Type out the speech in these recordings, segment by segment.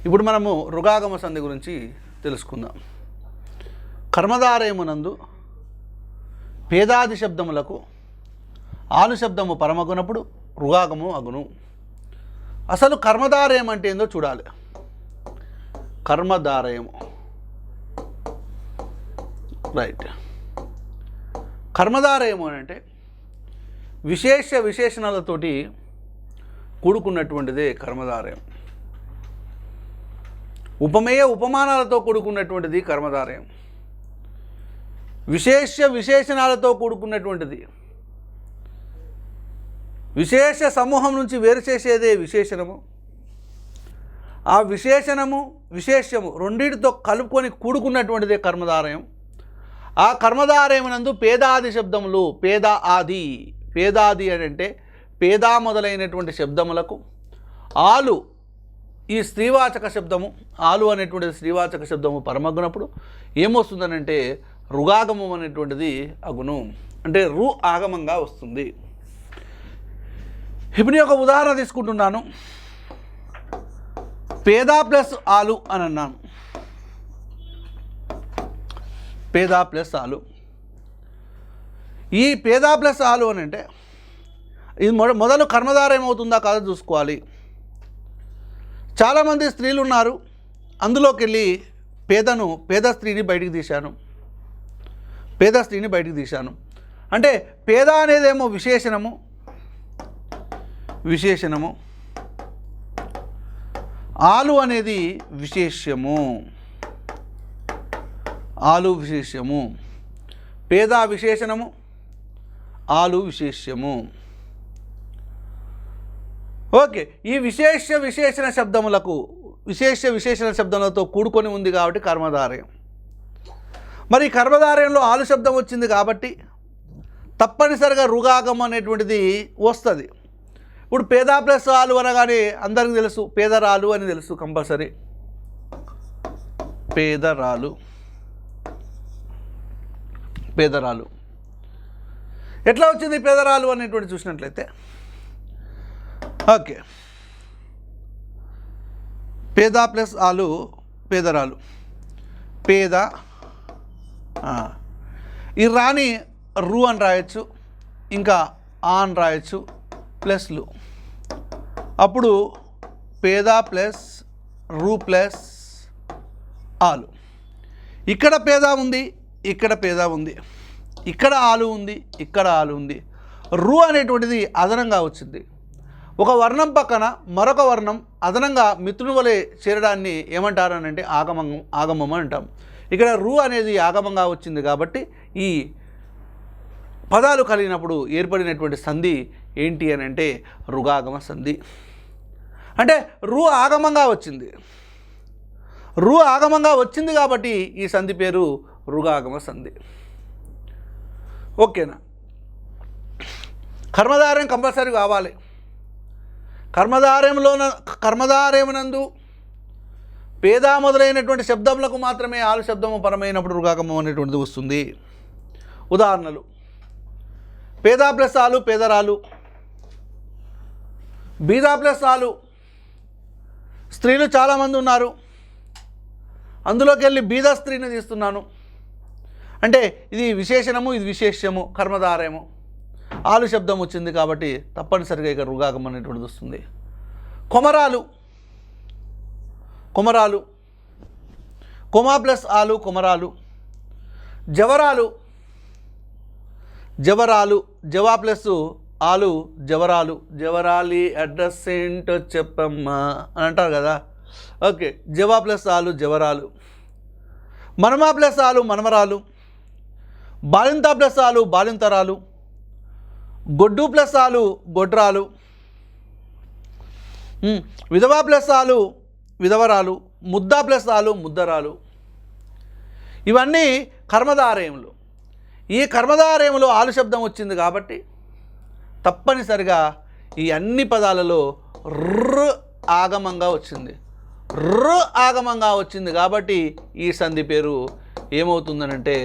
ఇప్పుడు మనము రుగాగమ సంధి గురించి తెలుసుకుందాం. కర్మధారయమునందు పేదాది శబ్దములకు ఆలు శబ్దము పరమగునప్పుడు రుగాగము అగును. అసలు కర్మధారయం అంటే ఏందో చూడాలి. కర్మధారయము, రైట్. కర్మధారయము అని అంటే విశేషణాలతోటి కూడుకున్నటువంటిదే కర్మధారయం. ఉపమేయ ఉపమానాలతో కూడుకున్నటువంటిది కర్మధారయం. విశేషణాలతో కూడుకున్నటువంటిది. విశేష సమూహం నుంచి వేరు చేసేదే విశేషణము. ఆ విశేషణము విశేష్యము రెండింటితో కలుపుకొని కూడుకున్నటువంటిదే కర్మధారయం. ఆ కర్మధారయమునందు పేదాది శబ్దములు, పేదాది అని అంటే పేదా మొదలైనటువంటి శబ్దములకు ఆలు, ఈ స్త్రీవాచక శబ్దము, ఆలు అనేటువంటిది స్త్రీవాచక శబ్దము పరమగునప్పుడు ఏమొస్తుందనంటే రుగాగమం అనేటువంటిది అగును. అంటే రు ఆగమంగా వస్తుంది. ఇప్పుడు ఒక ఉదాహరణ తీసుకుంటున్నాను. పేదా ప్లస్ ఆలు అని అన్నాను. పేదా ప్లస్ ఆలు. ఈ పేదా ప్లస్ ఆలు అని అంటే ఇది మొదలు కర్మధారయం అవుతుందా కాదో చూసుకోవాలి. చాలామంది స్త్రీలు ఉన్నారు, అందులోకి వెళ్ళి పేద స్త్రీని బయటికి తీశాను. అంటే పేద అనేదేమో విశేషణము, ఆలు అనేది విశేష్యము. పేద విశేషణము, ఆలు విశేష్యము. ఓకే. ఈ విశేషణ శబ్దములకు విశేషణ శబ్దములతో కూడుకొని ఉంది కాబట్టి కర్మధారయం. మరి కర్మధారయంలో ఆలు శబ్దం వచ్చింది కాబట్టి తప్పనిసరిగా రుగాగం అనేటువంటిది వస్తుంది. ఇప్పుడు పేదా ప్లస్ ఆలు అనగానే అందరికీ తెలుసు పేదరాలు అని తెలుసు. కంపల్సరీ పేదరాలు. ఎట్లా వచ్చింది పేదరాలు అనేటువంటి చూసినట్లయితే, ఓకే, పేదా ప్లస్ ఆలు పేదరాలు. పేద ఈ రాని రు అని రాయొచ్చు, ఇంకా ఆ అని రాయొచ్చు, ప్లస్లు. అప్పుడు పేద ప్లస్ రు ప్లస్ ఆలు. ఇక్కడ పేద ఉంది, ఇక్కడ పేద ఉంది, ఇక్కడ ఆలు ఉంది, ఇక్కడ ఆలు ఉంది. రు అనేటువంటిది అదనంగా వచ్చింది. ఒక వర్ణం పక్కన మరొక వర్ణం అదనంగా మిత్రుని వలె చేరడాన్ని ఏమంటారనంటే ఆగమం అంటాం. ఇక్కడ రు అనేది ఆగమంగా వచ్చింది కాబట్టి ఈ పదాలు కలిగినప్పుడు ఏర్పడినటువంటి సంధి ఏంటి అని అంటే రుగాగమ సంధి. అంటే రు ఆగమంగా వచ్చింది కాబట్టి ఈ సంధి పేరు రుగాగమ సంధి. ఓకేనా? కర్మధారయం కంపల్సరీ కావాలి. కర్మధారయమునందు పేదా మొదలైనటువంటి శబ్దములకు మాత్రమే ఆలు శబ్దము పరమైనప్పుడు రుగాగమం అనేటువంటిది వస్తుంది. ఉదాహరణలు: పేదా ప్లస్ ఆలు పేదరాలు, బీదా ప్లస్ ఆలు. స్త్రీలు చాలామంది ఉన్నారు, అందులోకి వెళ్ళి బీద స్త్రీని తీస్తున్నాను అంటే ఇది విశేషణము, ఇది విశేష్యము, కర్మధారయము. ఆలు శబ్దం వచ్చింది కాబట్టి తప్పనిసరిగా ఇక రుగాగం అనేటువంటిది వస్తుంది. కొమరాలు, కొమా ప్లస్ ఆలు కొమరాలు. జవరాలు, జవా ప్లస్ ఆలు జవరాలు. జవరాలి అడ్రస్ ఏంటో చెప్పమ్మా అని అంటారు కదా. ఓకే, జవా ప్లస్ ఆలు జవరాలు. మనమా ప్లస్ ఆలు మనమరాలు. బాలింత ప్లస్ ఆలు బాలింతరాలు. గొడ్డు ప్లస్ ఆలు గొడ్రాలు. విధవా ప్లస్ ఆలు విధవరాలు. ముద్ద ప్లస్ ఆలు ముద్దరాలు. ఇవన్నీ కర్మధారయములు. ఈ కర్మధారయములో ఆలు శబ్దం వచ్చింది కాబట్టి తప్పనిసరిగా ఈ అన్ని పదాలలో రు ఆగమంగా వచ్చింది కాబట్టి ఈ సంధి పేరు ఏమవుతుందనంటే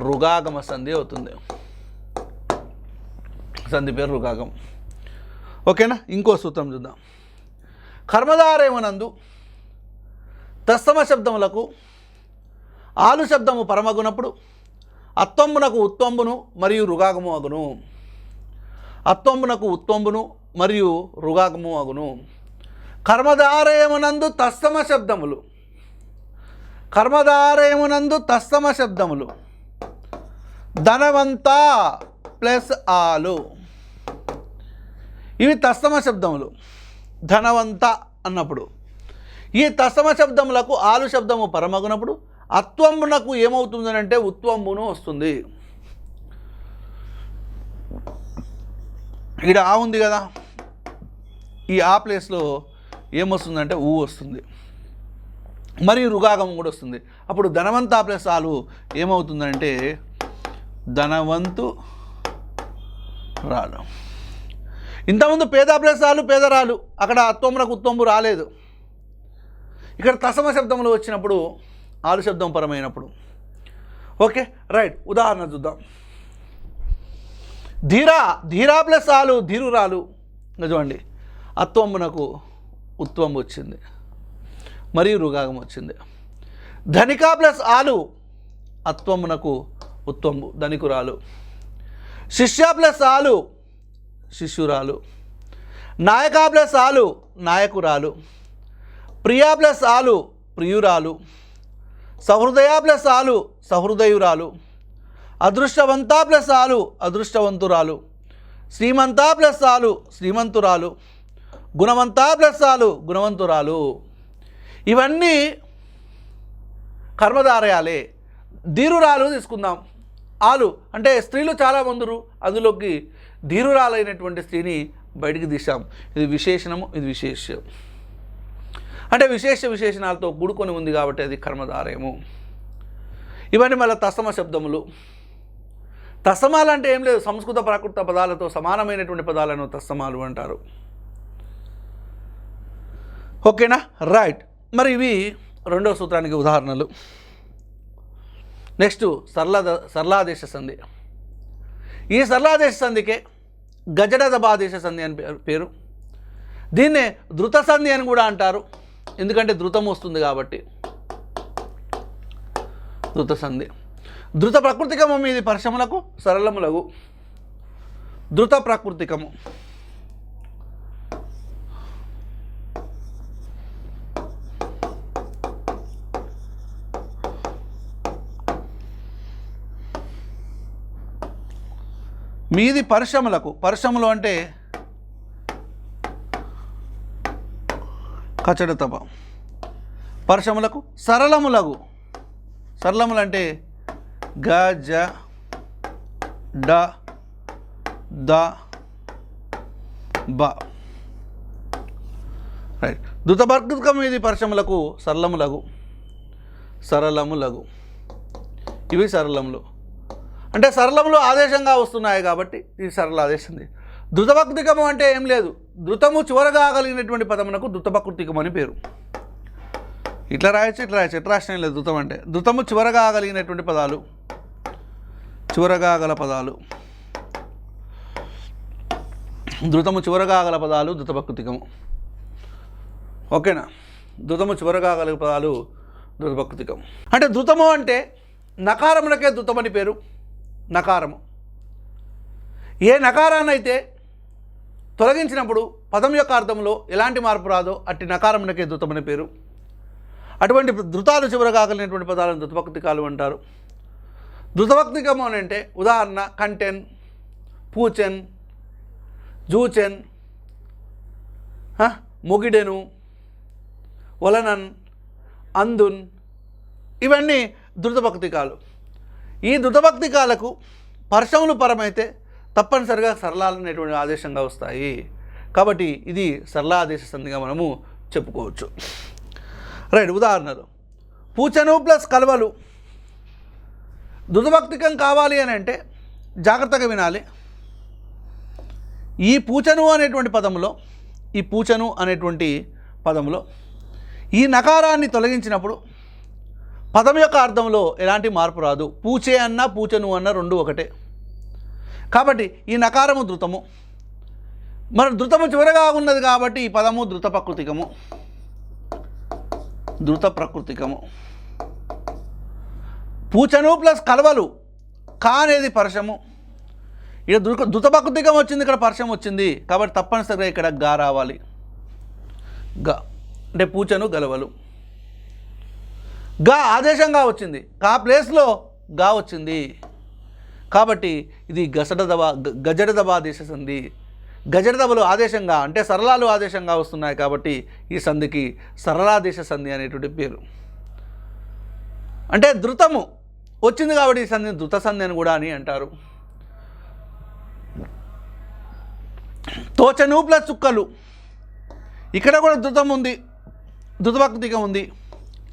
రుగాగమ సంధి అవుతుంది. సంధి పేరు రుగాగం. ఓకేనా? ఇంకో సూత్రం చూద్దాం. కర్మధారయమునందు తత్సమ శబ్దములకు ఆలు శబ్దము పరమగునప్పుడు అత్వంబునకు ఉత్వంబును మరియు రుగాగము అగును. అత్వంబునకు ఉత్వంబును మరియు రుగాగము అగును. కర్మధారయమునందు తత్సమ శబ్దములు, కర్మధారయమునందు తత్సమ శబ్దములు ధనవంత ప్లస్ ఆలు, ఇవి తత్సమ శబ్దములు. ధనవంత అన్నప్పుడు ఈ తత్సమ శబ్దములకు ఆలు శబ్దము పరమగునప్పుడు అత్వంబునకు ఏమవుతుందనంటే ఉత్వంబును వస్తుంది. ఇక్కడ ఆ ఉంది కదా, ఈ ఆ ప్లేస్లో ఏమొస్తుందంటే ఊ వస్తుంది, మరియు రుగాగం కూడా వస్తుంది. అప్పుడు ధనవంత ప్లస్ ఆలు ఏమవుతుందంటే ధనవంతు రాలు. ఇంతకుముందు పేద ప్లస్ ఆలు పేదరాలు, అక్కడ అత్వంబునకు ఉత్వంబు రాలేదు. ఇక్కడ తత్సమ శబ్దంలో వచ్చినప్పుడు ఆలు శబ్దం పరమైనప్పుడు. ఓకే రైట్, ఉదాహరణ చూద్దాం. ధీరా, ధీరా ప్లస్ ఆలు ధీరురాలు. చూడండి, అత్వంబునకు ఉత్వంబు వచ్చింది మరియు రుగాగం వచ్చింది. ధనిక ప్లస్ ఆలు అత్వంబునకు ఉత్వంబు ధనికురాలు. శిష్య ప్లస్ ఆలు శిష్యురాలు. నాయక ప్లస్ ఆలు నాయకురాలు. ప్రియా ప్లస్ ఆలు ప్రియురాలు. సహృదయ ప్లస్ ఆలు సహృదయురాలు. అదృష్టవంత ప్లస్ ఆలు అదృష్టవంతురాలు. శ్రీమంత ప్లస్ ఆలు శ్రీమంతురాలు. గుణవంత ప్లస్ ఆలు గుణవంతురాలు. ఇవన్నీ కర్మధారయాలే. ధీరురాలు తీసుకుందాం. ఆలు అంటే స్త్రీలు చాలామందురు, అందులోకి ధీరురాలైనటువంటి స్త్రీని బయటికి తీసాం. ఇది విశేషణము, ఇది విశేష్యం. అంటే విశేష విశేషణాలతో కూడుకొని ఉంది కాబట్టి అది కర్మధారయము. ఇవన్నీ మళ్ళీ తత్సమ శబ్దములు. తత్సమాలు అంటే ఏం లేదు, సంస్కృత ప్రాకృత పదాలతో సమానమైనటువంటి పదాలను తత్సమాలు అంటారు. ఓకేనా రైట్. మరి ఇవి రెండవ సూత్రానికి ఉదాహరణలు. నెక్స్ట్ సరళాదేశ సంధి. ఈ సరళాదేశ సంధికే గజడదబాదేశ సంధి అని పేరు. దీన్నే ధృత సంధి అని కూడా అంటారు, ఎందుకంటే ధృతం వస్తుంది కాబట్టి. ధృత సంధి. ధృత ప్రకృతికము మీది పరశములకు సరళములగు. ధృత ప్రాకృతికము. మీది పరశములకు, పరశములు అంటే కచడతప. పరశములకు సరళములగు. సరళములు అంటే గ జ డ ద బ. రైట్. ధృతభర్గకం ఇది పరశములకు సరళములగు. సరళములగు. ఇవి సరళములు అంటే సరళములు ఆదేశంగా వస్తున్నాయి కాబట్టి ఇది సరళ ఆదేశం. ధృతభక్తికము అంటే ఏం లేదు, ధృతము చివరగా కలిగినటువంటి పదమునకు ధృతభకృతికం అని పేరు. ఇట్లా రాయొచ్చు, ఇట్లా రాయొచ్చు, ఎట్లా రాసిన లేదు. ధృతం అంటే ధృతము చివరగా కలిగినటువంటి పదాలు, చివరగా గల పదాలు. ధృతము చివరగా గల పదాలు ధృతభకృతికము. ఓకేనా. ధృతము చివరగా గల పదాలు ధృతభకృతికము. అంటే ధృతము అంటే నకారమునకే ధృతమని పేరు. నకారము ఏ నకారాన్నైతే తొలగించినప్పుడు పదం యొక్క అర్థంలో ఎలాంటి మార్పు రాదో అట్టి నకారమునకే ధృతమని పేరు. అటువంటి ధృతాలు చివరగా కలిగినటువంటి పదాలను ధృతభక్తికాలు అంటారు. ధృతభక్తికము అని అంటే ఉదాహరణ కంటెన్, పూచెన్, జూచెన్, మొగిడెను, ఒలనన్, అందున్, ఇవన్నీ ధృతభక్తికాలు. ఈ ధృతభక్తికాలకు పరశములు పరమైతే తప్పనిసరిగా సరళాలనేటువంటి ఆదేశంగా వస్తాయి. కాబట్టి ఇది సరళాదేశ సంధిగా మనము చెప్పుకోవచ్చు. రైట్. ఉదాహరణలు పూచను ప్లస్ కలవలు. ధృతభక్తికం కావాలి అని అంటే జాగ్రత్తగా వినాలి. ఈ పూచను అనేటువంటి పదములో, ఈ పూచను అనేటువంటి పదములో ఈ నకారాన్ని తొలగించినప్పుడు పదం యొక్క అర్థంలో ఎలాంటి మార్పు రాదు. పూచే అన్న పూచను అన్న రెండు ఒకటే. కాబట్టి ఈ నకారము ధృతము. మరి ధృతము చివరగా ఉన్నది కాబట్టి ఈ పదము ధృతప్రకృతికము. ధృత ప్రకృతికము. పూచను ప్లస్ కలవలు కా అనేది పరశము. ఇక్కడ ధృత ప్రకృతికం వచ్చింది, ఇక్కడ పరశం వచ్చింది కాబట్టి తప్పనిసరిగా ఇక్కడ గా రావాలి. గా అంటే పూచను గలవలు. గా ఆదేశంగా వచ్చింది, కా ప్లేస్లో గా వచ్చింది కాబట్టి ఇది గజడ దబాదేశ సంధి. గజడ దబలు ఆదేశంగా అంటే సరళాలు ఆదేశంగా వస్తున్నాయి కాబట్టి ఈ సంధికి సరళాదేశ సంధి అనేటువంటి పేరు. అంటే ధృతము వచ్చింది కాబట్టి ఈ సంధిని ధృత సంధి అని కూడా అని అంటారు. తోచను ప్లస్ చుక్కలు, ఇక్కడ కూడా ధృతం ఉంది, ధృతభక్తికం ఉంది,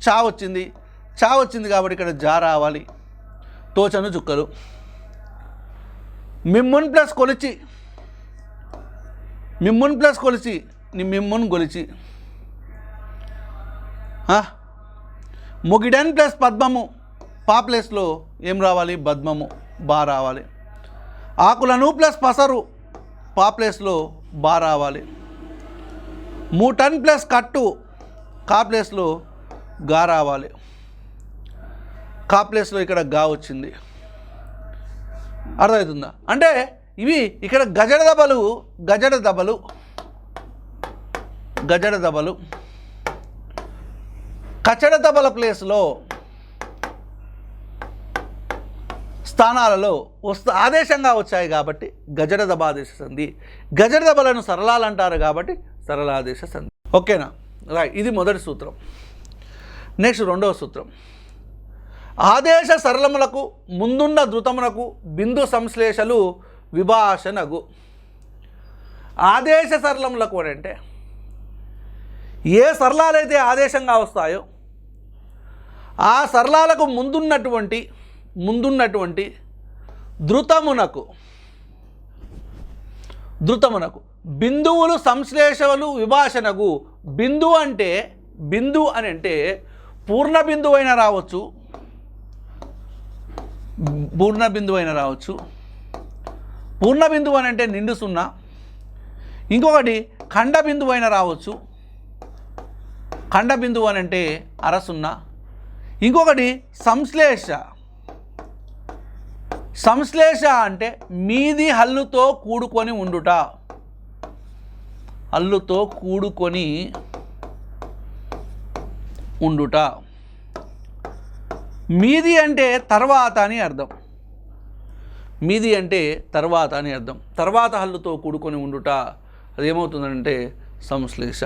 చా వచ్చింది కాబట్టి ఇక్కడ జా రావాలి. తోచను చుక్కలు. మిమ్మున్ ప్లస్ కొలిచి, మిమ్మున్ ప్లస్ కొలిచి ని మిమ్మున్ గొలిచి. మొగిడన్ ప్లస్ పద్మము, పా ప్లేస్లో ఏం రావాలి? పద్మము, బా రావాలి. ఆకులను ప్లస్ పసరు, పా ప్లేస్లో బా రావాలి. మూటన్ ప్లస్ కట్టు, కా ప్లేస్లో గా రావాలి. కా ప్లేస్లో ఇక్కడ గా వచ్చింది. అర్థమవుతుందా? అంటే ఇవి ఇక్కడ గజడ దబలు కచడ దబల ప్లేస్లో స్థానాలలో ఆదేశంగా వచ్చాయి కాబట్టి గజడ దబాదేశ సంధి. గజడ దబలను సరళాలు అంటారు కాబట్టి సరళాదేశ సంధి. ఓకేనా? రైట్. ఇది మొదటి సూత్రం. నెక్స్ట్ రెండవ సూత్రం. ఆదేశ సరళములకు ముందున్న ధృతమునకు బిందు సంశ్లేషలు విభాషణగు. ఆదేశ సరళములకు అంటే ఏ సరళాలైతే ఆదేశంగా వస్తాయో ఆ సరళాలకు ముందున్నటువంటి ధృతమునకు బిందువులు సంశ్లేషలు విభాషణకు. బిందు అని అంటే పూర్ణ బిందువు అయినా రావచ్చు, పూర్ణ బిందువు అని అంటే నిండు సున్నా. ఇంకొకటి ఖండ బిందువు అయినా రావచ్చు, ఖండ బిందువు అని అంటే అర సున్నా. ఇంకొకటి సంశ్లేష అంటే మీది హల్లుతో కూడుకొని ఉండుట. మీది అంటే తర్వాత అని అర్థం. తర్వాత హల్లుతో కూడుకొని ఉండుట అదేమవుతుందంటే సంశ్లేష.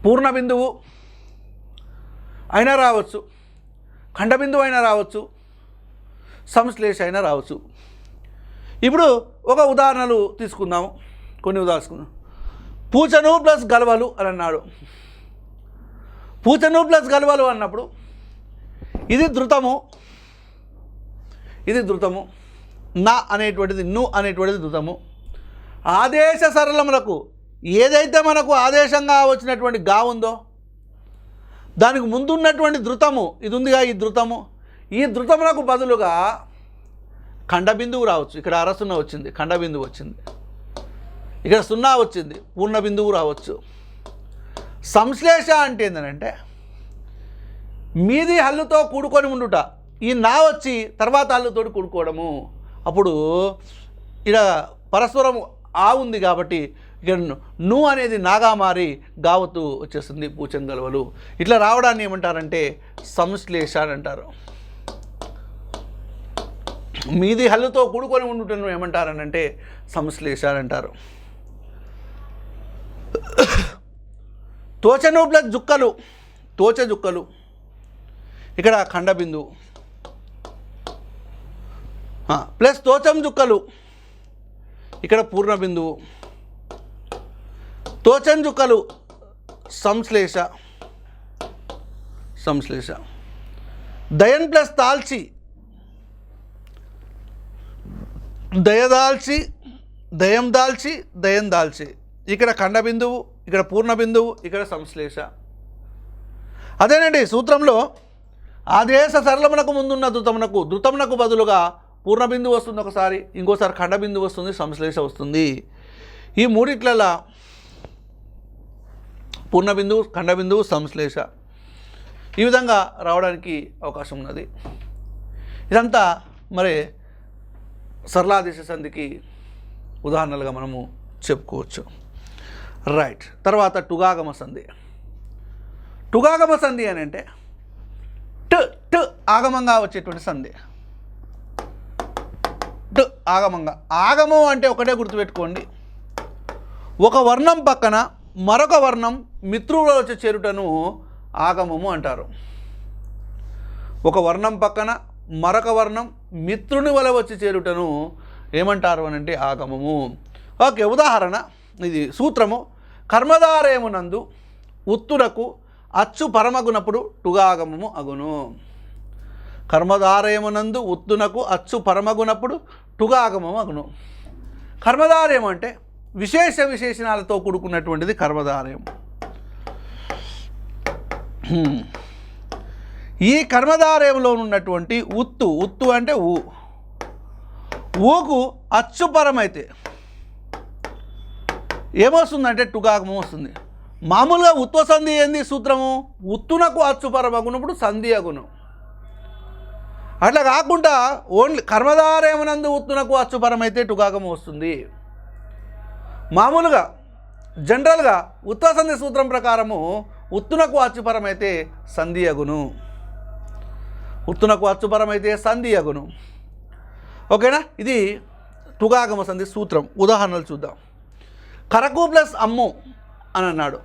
పూర్ణ బిందువు అయినా రావచ్చు, ఖండ బిందువు అయినా రావచ్చు, సంశ్లేష అయినా రావచ్చు. ఇప్పుడు ఒక ఉదాహరణలు తీసుకుందాము, కొన్ని ఉదాహరణలు. పూచను ప్లస్ గలవలు అని అన్నాడు. పూచను ప్లస్ గలవలు అన్నప్పుడు ఇది ధృతము, నా అనేటువంటిది, ను అనేటువంటిది ధృతము. ఆదేశ సరళములకు ఏదైతే మనకు ఆదేశంగా వచ్చినటువంటి గా ఉందో దానికి ముందున్నటువంటి ధృతము ఇది ఉందిగా, ఈ ధృతమునకు బదులుగా ఖండ బిందువు రావచ్చు. ఇక్కడ అర సున్నా వచ్చింది, ఖండ బిందువు వచ్చింది. ఇక్కడ సున్నా వచ్చింది, పూర్ణ బిందువు రావచ్చు. సంశ్లేష అంటే ఏంటంటే మీది హల్లుతో కూడుకొని ఉండుట. ఈ నా వచ్చి తర్వాత హల్లుతో కూడుకోవడము. అప్పుడు ఇక్కడ పరస్పరం ఆ ఉంది కాబట్టి ఇక ను అనేది నాగా మారి గావతు వచ్చేస్తుంది. పూచం గలవలు ఇట్లా రావడాన్ని ఏమంటారంటే సంశ్లేష అని అంటారు. మీది హల్లుతో కూడుకొని ఉండుటను ఏమంటారనంటే సంశ్లేష అని అంటారు. తోచను ప్లస్ జుక్కలు, జుక్కలు ఇక్కడ ఖండ బిందువు ప్లస్ తోచం జుక్కలు ఇక్కడ పూర్ణ బిందువు. తోచం జుక్కలు సంశ్లేష. దయన్ ప్లస్ తాల్చి, దయం దాల్చి ఇక్కడ ఖండ బిందువు, ఇక్కడ పూర్ణ బిందువు, ఇక్కడ సంశ్లేష. అదేనండి సూత్రంలో ఆదేశ సరళమునకు ముందున్న ధృతమునకు బదులుగా పూర్ణ బిందువు వస్తుంది ఒకసారి, ఇంకోసారి ఖండ బిందువు వస్తుంది, సంశ్లేష వస్తుంది. ఈ మూడిట్లలో పూర్ణబిందువు, ఖండబిందువు, సంశ్లేష ఈ విధంగా రావడానికి అవకాశం ఉన్నది. ఇదంతా మరి సరళాదిశ సంధికి ఉదాహరణలుగా మనము చెప్పుకోవచ్చు. రైట్. తర్వాత టుగాగమ సంధి. టుగాగమ సంధి అని అంటే ట్ ఆగమంగా వచ్చేటువంటి సంధి. ట్ ఆగమంగా. ఆగమం అంటే ఒకటే గుర్తుపెట్టుకోండి, ఒక వర్ణం పక్కన మరొక వర్ణం మిత్రువులో వచ్చి చేరుటను ఆగమము అంటారు. ఒక వర్ణం పక్కన మరొక వర్ణం మిత్రుని వలె వచ్చి చేరుటను ఏమంటారు అని అంటే ఆగమము. ఓకే, ఉదాహరణ ఇది సూత్రము. కర్మధారయమునందు ఉత్తునకు అచ్చు పరమగునప్పుడు టుగాగమము అగును. కర్మధారయమునందు ఉత్తునకు అచ్చు పరమగునప్పుడు టుగాగమము అగును. కర్మధారయం అంటే విశేషణాలతో కూడుకున్నటువంటిది కర్మధారయం. ఈ కర్మధారయంలో ఉన్నటువంటి ఉత్తు అంటే ఊకు అచ్చుపరమైతే ఏమొస్తుందంటే టుగాగమం వస్తుంది. మామూలుగా ఉత్వ సంధి ఏంది సూత్రము? ఉత్తునకు అచ్చుపరమగునప్పుడు సంధి అగును. అట్లా కాకుండా ఓన్లీ కర్మధారయమునందు ఉత్తునకు అచ్చుపరమైతే టుగాగమం వస్తుంది. మామూలుగా జనరల్గా ఉత్వ సంధి సూత్రం ప్రకారము ఉత్తునకు అచ్చుపరమైతే సంధి అగును. ఉత్తునకు అచ్చుపరమైతే సంధి అగును. ఓకేనా? ఇది టుగాగమ సంధి సూత్రం. ఉదాహరణలు చూద్దాం. కరకు ప్లస్ అమ్ము అని అన్నాడు.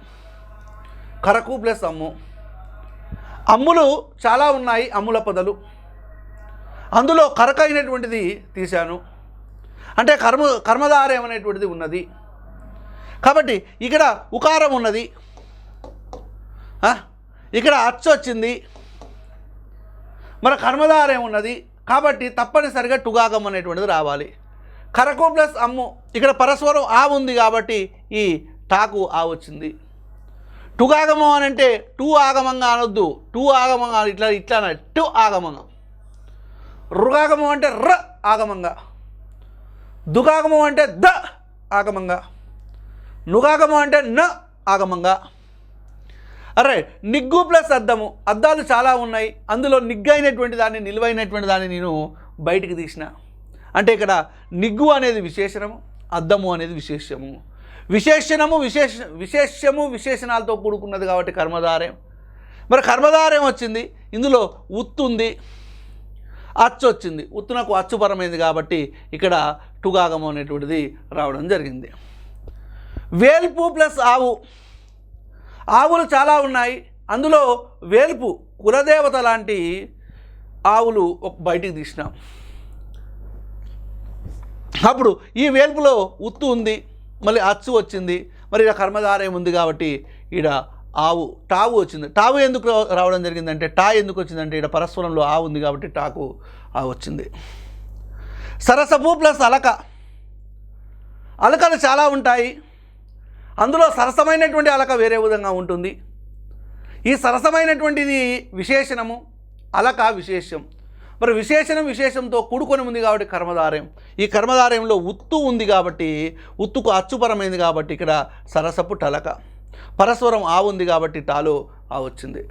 కరకు ప్లస్ అమ్ము. అమ్ములు చాలా ఉన్నాయి, అమ్ముల పదలు. అందులో కరక అయినటువంటిది తీశాను అంటే కర్మధారయం అనేటువంటిది ఉన్నది కాబట్టి ఇక్కడ ఉకారం ఉన్నది, ఇక్కడ అచ్చు వచ్చింది, మరి కర్మధారయం ఉన్నది కాబట్టి తప్పనిసరిగా టుగాగం అనేటువంటిది రావాలి. కరకు ప్లస్ అమ్ము, ఇక్కడ పరస్పరం ఆ ఉంది కాబట్టి ఈ టాకు ఆ వచ్చింది. టుగాగమం అని అంటే టూ ఆగమంగా అనొద్దు, టూ ఆగమంగా ఇట్లా టు ఆగమంగా. రుగాగమం అంటే ర ఆగమంగా, దుగాగమం అంటే ద ఆగమంగా, నుగాగమం అంటే న ఆగమంగా. అరే నిగ్గు ప్లస్ అద్దము. అద్దాలు చాలా ఉన్నాయి, అందులో నిగ్గైనటువంటి దాన్ని, నిలువైనటువంటి దాన్ని నేను బయటికి తీసిన అంటే ఇక్కడ నిగ్గు అనేది విశేషణము, అద్దము అనేది విశేషము. విశేషము విశేషణాలతో కూడుకున్నది కాబట్టి కర్మధారయం. మరి కర్మధారయం వచ్చింది, ఇందులో ఉత్తు ఉంది, అచ్చు వచ్చింది, ఉత్తునకు అచ్చుపరమైంది కాబట్టి ఇక్కడ టుగాగమం అనేటువంటిది రావడం జరిగింది. వేల్పు ప్లస్ ఆవు. ఆవులు చాలా ఉన్నాయి, అందులో వేల్పు కులదేవత లాంటి ఆవులు బయటికి తీసినాం. అప్పుడు ఈ వేల్పులో ఉత్తు ఉంది, మళ్ళీ అచ్చు వచ్చింది, మరి ఇక్కడ కర్మధారయం ఉంది కాబట్టి ఈడ టావు వచ్చింది. టావు ఎందుకు రావడం జరిగిందంటే, టా ఎందుకు వచ్చిందంటే ఇక్కడ పరస్పరంలో ఆ ఉంది కాబట్టి టాకు ఆ వచ్చింది. సరసపు ప్లస్ అలక. అలకలు చాలా ఉంటాయి, అందులో సరసమైనటువంటి అలక వేరే విధంగా ఉంటుంది. ఈ సరసమైనటువంటిది విశేషణము, అలక విశేషం. మరి విశేషంతో కూడుకొని ఉంది కాబట్టి కర్మధారయం. ఈ కర్మధారయంలో ఉత్తు ఉంది కాబట్టి ఉత్తుకు అచ్చుపరమైంది కాబట్టి ఇక్కడ సరసపు టలక. పరస్పరం ఆ ఉంది కాబట్టి టాలో ఆ వచ్చింది.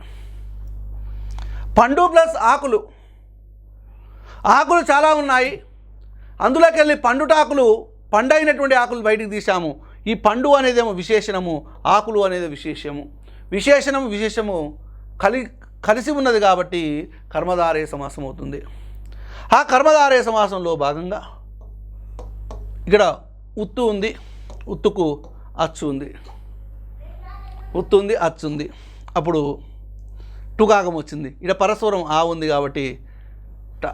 పండు ప్లస్ ఆకులు. ఆకులు చాలా ఉన్నాయి, అందులోకి వెళ్ళి పండుటాకులు, పండైనటువంటి ఆకులు బయటికి తీసాము. ఈ పండు అనేదేమో విశేషణము, ఆకులు అనేది విశేషము. విశేషము కలిసి ఉన్నది కాబట్టి కర్మధారయ సమాసం అవుతుంది. ఆ కర్మధారయ సమాసంలో భాగంగా ఇక్కడ ఉత్తు ఉంది, ఉత్తుకు అచ్చు ఉంది, ఉత్తు ఉంది, అచ్చు ఉంది, అప్పుడు టుగాగం వచ్చింది. ఇక్కడ పరస్పరం ఆ ఉంది కాబట్టి ట.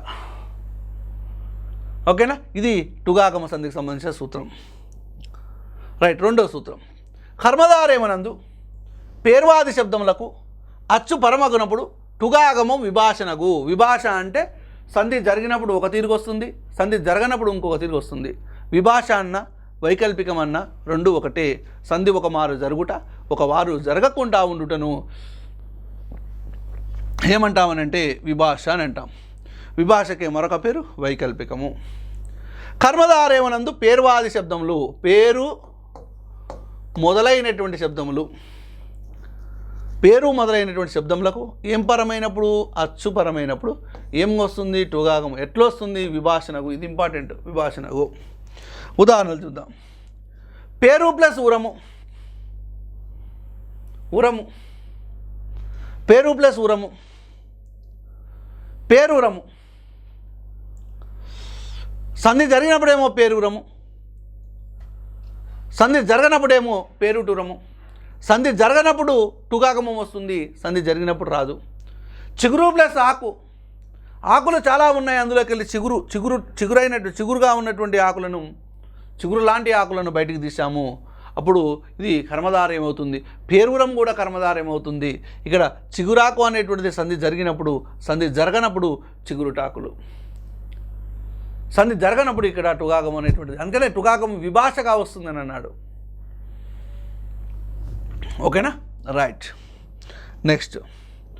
ఓకేనా? ఇది టుగాగమ సంధికి సంబంధించిన సూత్రం. రైట్. రెండో సూత్రం. కర్మధారయమునందు పేర్వాది శబ్దములకు అచ్చు పరమగునప్పుడు టుగాగమం విభాషణగు. విభాష అంటే సంధి జరిగినప్పుడు ఒక తీరుగు వస్తుంది, సంధి జరగనప్పుడు ఇంకొక తీరుగు వస్తుంది. విభాష అన్న వైకల్పికం అన్న రెండు ఒకటే. సంధి ఒక మారు జరుగుట, ఒక వారు జరగకుండా ఉండుటను ఏమంటామనంటే విభాష అని అంటాం. విభాషకే మరొక పేరు వైకల్పికము. కర్మధారయమునందు పేర్వాది శబ్దములు, పేరు మొదలైనటువంటి శబ్దములు పేరు మొదలైనటువంటి శబ్దములకు ఏం పరమైనప్పుడు, అచ్చు పరమైనప్పుడు ఏం వస్తుంది, టుగాగము. ఎట్లా వస్తుంది, విభాషణకు. ఇది ఇంపార్టెంట్, విభాషణకు. ఉదాహరణలు చూద్దాం. పేరు ప్లస్ ఉరము, ఉరము. పేరు ప్లస్ ఉరము, పేరురము. సంధి జరిగినప్పుడేమో పేరురము, సంధి జరగనప్పుడేమో పేరుటురము. సంధి జరగనప్పుడు టుగాగమం వస్తుంది, సంధి జరిగినప్పుడు రాదు. చిగురు ప్లస్ ఆకు, ఆకులు చాలా ఉన్నాయి, అందులోకి వెళ్ళి చిగురుగా ఉన్నటువంటి ఆకులను, చిగురు లాంటి ఆకులను బయటికి తీసాము. అప్పుడు ఇది కర్మధార ఏమవుతుంది, పేరురం కూడా కర్మధార ఏమవుతుంది. ఇక్కడ చిగురాకు అనేటువంటిది సంధి జరిగినప్పుడు, సంధి జరగనప్పుడు చిగురుటాకులు. సంధి జరగనప్పుడు ఇక్కడ టుగాగం అనేటువంటిది. అందుకనే టుగాగం విభాషగా వస్తుందని అన్నాడు. ఓకేనా, రైట్. నెక్స్ట్